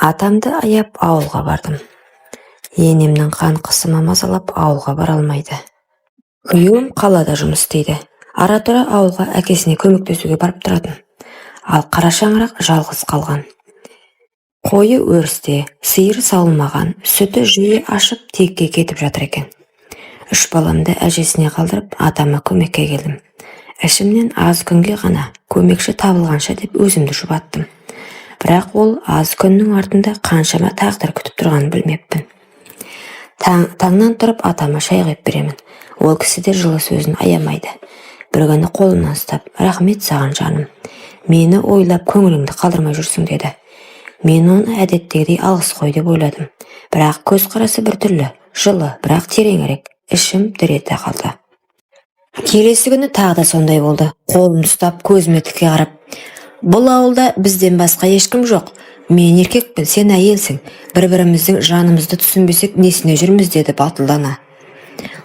Атамды аяп ауылға бардым. Енемнің қан қысымы мазалап ауылға бара алмайды. Күйеуім қалада жұмыс істейді. Ара-тұра ауылға әкесіне көмектесуге барып тұратын. Ал қара шаңырақ жалғыз қалған. Қойы өрісте, сиыр сауылмаған, сүті жиі ашып текке кетіп жатыр екен. 3 баламды әжесіне қалдырып, атама көмекке келдім. Ішімнен аз күнге ғана көмекші табылғанша деп өзімді жұбаттым. Бірақ ол аз күннің артында қаншама тағдыр күтіп тұрғанын білмеппін. Таңнан тұрып атама шай құйып беремін. Ол кісі де жылы сөзін аямайды. Бір күні қолымнан ұстап, рахмет саған жаным. Мені ойлап көңіліңді қалдырмай жүрсің деді. Мен оны әдеттегідей алғыс қой деп ойладым. Бірақ көз қарасы бір түрлі, жылы, бірақ тереңірек. Ішім дір ете қалды. Келесі күні тағы да сондай болды. Қолымды ұстап, көзіме тіке қарап, бұл ауылда бізден басқа ешкім жоқ. Мен еркекпін, сен әйелсің. Бір-біріміздің жанымызды түсінбесек несіне жүрміз деді батылдана.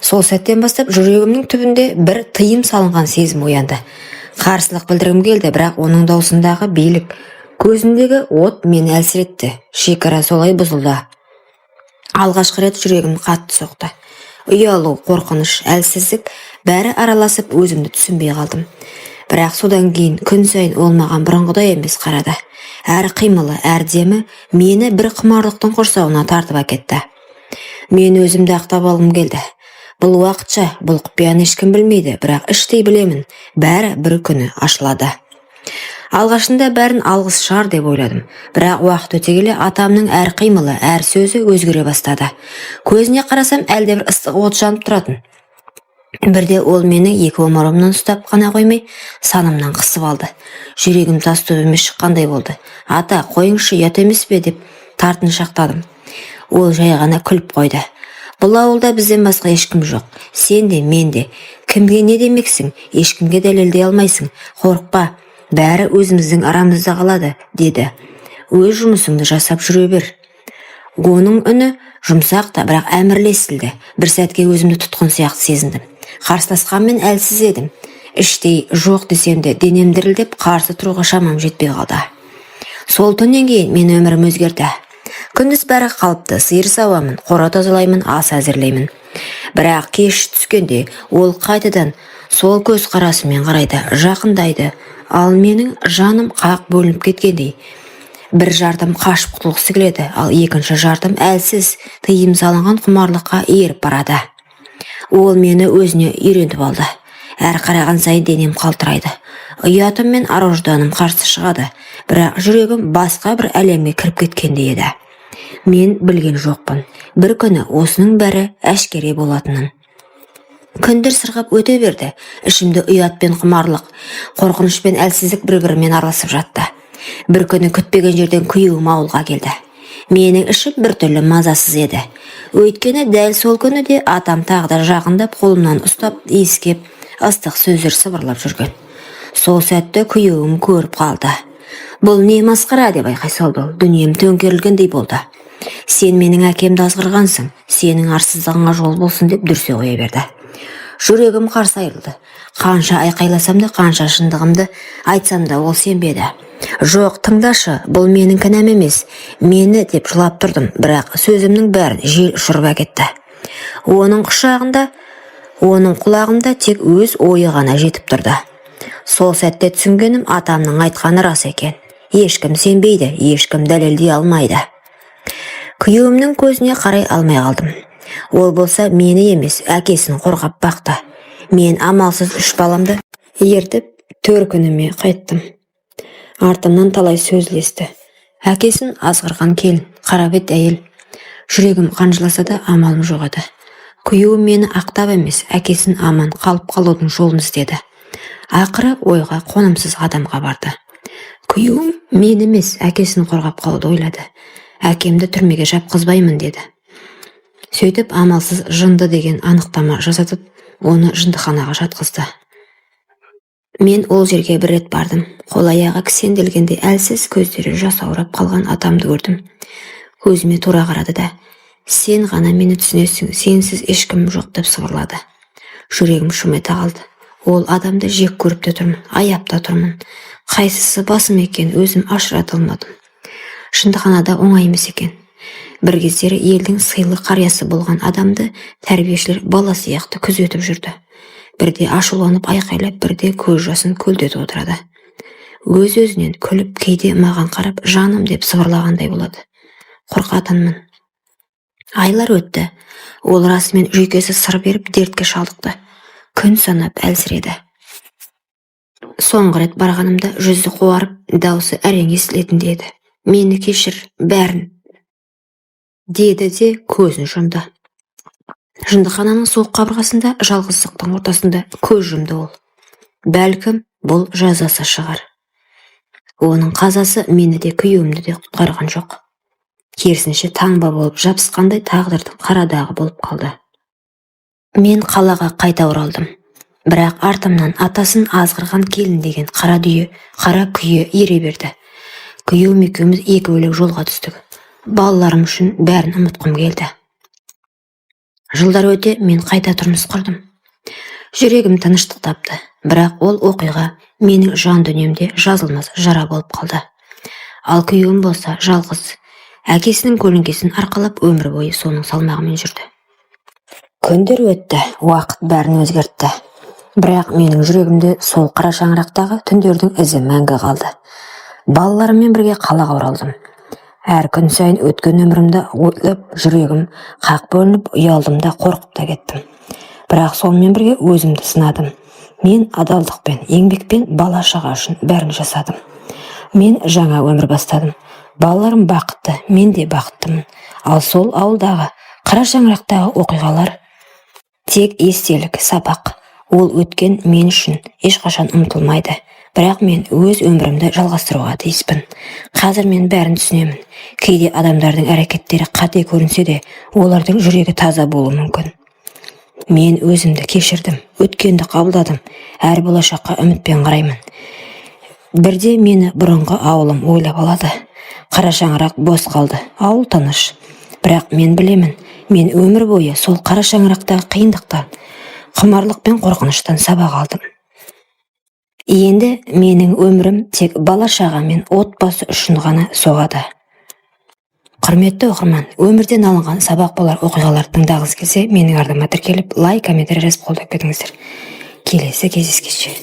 Сол сәттен бастап жүрегімнің түбінде бір тыйым салынған сезім оянды. Қарсылық білдіргім келді, бірақ оның даусындағы билік, көзіндегі от мені әлсіретті. Шекара солай бұзылды. Алғашқы рет жүрегім қатты соқты. Ұялу, қорқыныш, әлсіздік бәрі араласып өзімді түсінбей қалдым. Бірақ содан кейін күн сайын ол маған бұрынғыдай емес қарады. Әр қимылы, әр демі мені бір құмарлықтың құрсауына тартып әкетті. Мен өзімді ақтап алғым келді. Бұл уақытша, бұл құпияны ешкім білмейді, бірақ іштей білемін, бәрі бір күні ашылады. Алғашында бәрін алғыс шығар деп ойладым, бірақ уақыт өте келе атамның әр қимылы, әр сөзі өзгере бастады. Көзіне қарасам әлде бір ыстық от жанып тұратын. Бірде ол мені екі омырауымнан ұстап қана қоймай, санымнан қысып алды. Жүрегім тас төбеме шыққандай болды. Ата, қойыңшы, ұят емес пе деп тартыншақтадым. Ол жай ғана күліп қойды. Бұл ауылда бізден басқа ешкім жоқ. Сен де, мен де. Кімге не демексің? Ешкімге дәлелдей алмайсың. Қорықпа, бәрі өзіміздің арамызда қалады, деді. Өз жұмысыңды жасап жүре бер. Оның үні жұмсақ та, бірақ әмірлі естілді. Бір сәтке өзімді тұтқын сияқты сезіндім. Қарсыласқанмен әлсіз едім. Іштей жоқ десем де денем дірілдеп, қарсы тұруға шамам жетпей қалды. Сол түннен кейін мен өмірім өзгерді. Күндіз бәрі қалыпты, сиыр сауамын, қора тазалаймын, ас әзірлеймін. Бірақ кеш түскенде ол қайтадан сол көз қарасымен қарайды, жақындайды. Ал менің жаным қақ бөлініп кеткендей. Бір жартым қашып құтылғысы келеді, ал екінші жартым әлсіз, тыйым салынған құмарлыққа еріп барады. Ол мені өзіне үйреніп алды. Әр қараған сайын денем қалтырайды. Ұятым мен ар-ожданым қарсы шығады, бірақ жүрегім басқа бір әлемге кіріп кеткендей еді. Мен білген жоқпын. Бір күні осының бәрі әшкере болатынын. Күндер сырғып өте берді. Ішімде ұят пен құмарлық, қорқыныш пен әлсіздік бір-бірімен араласып жатты. Бір күні күтпеген жерден күйеуім ауылға келді. Менің ішім біртүрлі мазасыз еді. Өйткені дәл сол күні де атам тағы да жақындап, қолымнан ұстап, иіскеп, ыстық сөздер сыбырлап жүрген. Сол сәтті күйеуім көріп қалды. Бұл не масқара деп айқай салды. Дүнием төңкерілгендей болды. Сен менің әкемді азғырғансың, сенің арсыздығыңа жол болсын деп дүрсе қоя берді. Жүрегім қарс айырылды. Қанша айқайласам да, қанша шындығымды айтсам да ол сенбеді. Жоқ, тыңдашы, бұл менің кінәм емес. Мені деп жылап тұрдым, бірақ сөзімнің бәрін жел ұшырып әкетті. Оның құлағында тек өз ойы ғана жетіп тұрды. Сол сәтте түсінгенім атамның айтқаны рас екен. Ешкім сенбейді, ешкім дәлелдей алмайды. Күйеуімнің көзіне қарай алмай қалдым. Ол болса мені емес, әкесін қорғап бақты. Мен амалсыз 3 баламды ертіп төркініме қайттым. Артымнан талай сөзлесті. Әкесін азғырған келін, қарабет әйел. Жүрегім қанжыласа да амалым жоқ еді. Күйеуім мені ақтап емес, әкесін аман қалып қалудың жолын іздеді. Ақыры ойға қонымсыз адамға барды. Күйеуім мен емес, әкесін қорғап қалуды ойлады. Әкемді түрмеге жапқызбаймын деді. Сөйтіп амалсыз жынды деген анықтама жасатып, оны жындыханаға жатқызды. Мен ол жерге бір рет бардым. Қол-аяғы кісенделгенде әлсіз, көздері жасаурап қалған атамды көрдім. Көзіме тура қарады да, сен ғана мені түсінесің, сенсіз ешкім жоқ деп сыбырлады. Жүрегім шым ете қалды. Ол адамды жек көріп те тұрмын, аяп та тұрмын. Қайсысы басым екен өзім ажырата алмадым. Шындығанада оңай емес екен. Бір кездері елдің сыйлы қариясы болған адамды тәрбиешілер бала сияқты күзетіп жүрді. Бірде ашуланып айқайлап, бірде көз жасын көлдетіп отырады. Өз-өзінен күліп, кейде маған қарап жаным деп сыбырлағандай болады. Қорқатынмын. Айлар өтті. Ол расымен жүйкесі сыр беріп дертке шалдықты. Күн санап әлсіреді. Соңғы рет барғанымда жүзі қуарып, даусы әрең естілетіндей еді. Мені кешір, бәрін, деді де көзін жұмды. Жындыхананың суық қабырғасында, жалғыздықтың ортасында көз жұмды ол. Бәлкім, бұл жазасы шығар. Оның қазасы мені де күйеуімді де құтқарған жоқ. Керісінше таңба болып жабысқандай тағдырдың қарадағы болып қалды. Мен қалаға қайта оралдым. Бірақ артымнан атасын азғырған келін деген қара күйе ере берді. Күйеуім екеуміз екі бөлек жолға түстік. Балаларым үшін бәрін ұмытқым келді. Жылдар өте мен қайта тұрмыс құрдым. Жүрегім тыныштық тапты, бірақ ол оқиға менің жан дүниемде жазылмас жара болып қалды. Ал күйеуім болса жалғыз, әкесінің көлеңкесін арқалап өмір бойы соның салмағымен жүрді. Күндер өтті, уақыт бәрін өзгертті. Бірақ менің жүрегімде сол қара шаңырақтағы түндердің ізі мәңгі қалды. Балаларыммен бірге қалаға оралдым. Әр күн сайын өткен өмірімді ойлап, жүрегім қақ бөлініп, ұялдым да қорқып та кеттім. Бірақ сонымен бірге өзімді сынадым. Мен адалдықпен, еңбекпен бала шаға үшін бәрін жасадым. Мен жаңа өмір бастадым. Балаларым бақытты, мен де бақыттымын. Ал сол ауылдағы, қара шаңырақтағы оқиғалар тек естелік, сабақ. Ол өткен мен үшін ешқашан ұмытылмайды. Бірақ мен өз өмірімді жалғастыруға тиіспін. Қазір мен бәрін түсінемін. Кейде адамдардың әрекеттері қате көрінсе де, олардың жүрегі таза болуы мүмкін. Мен өзімді кешірдім, өткенді қабылдадым, әр болашаққа үмітпен қараймын. Бірде мені бұрынғы ауылым ойлап алады. Қара шаңырақ бос қалды, ауыл тыныш. Бірақ мен білемін, мен өмір бойы сол қара шаңырақтағы қиындықтан, құмарлық пен қорқыныштан сабақ алдым. Енді менің өмірім тек бала шаға мен отбасы үшін ғана соғады. Құрметті оқырман, өмірден алынған сабақ болар оқиғаларды тыңдағыңыз келсе, менің арнама тіркеліп, лайк, комментарий жазып қолдап кетіңіздер. Келесі кездескенше.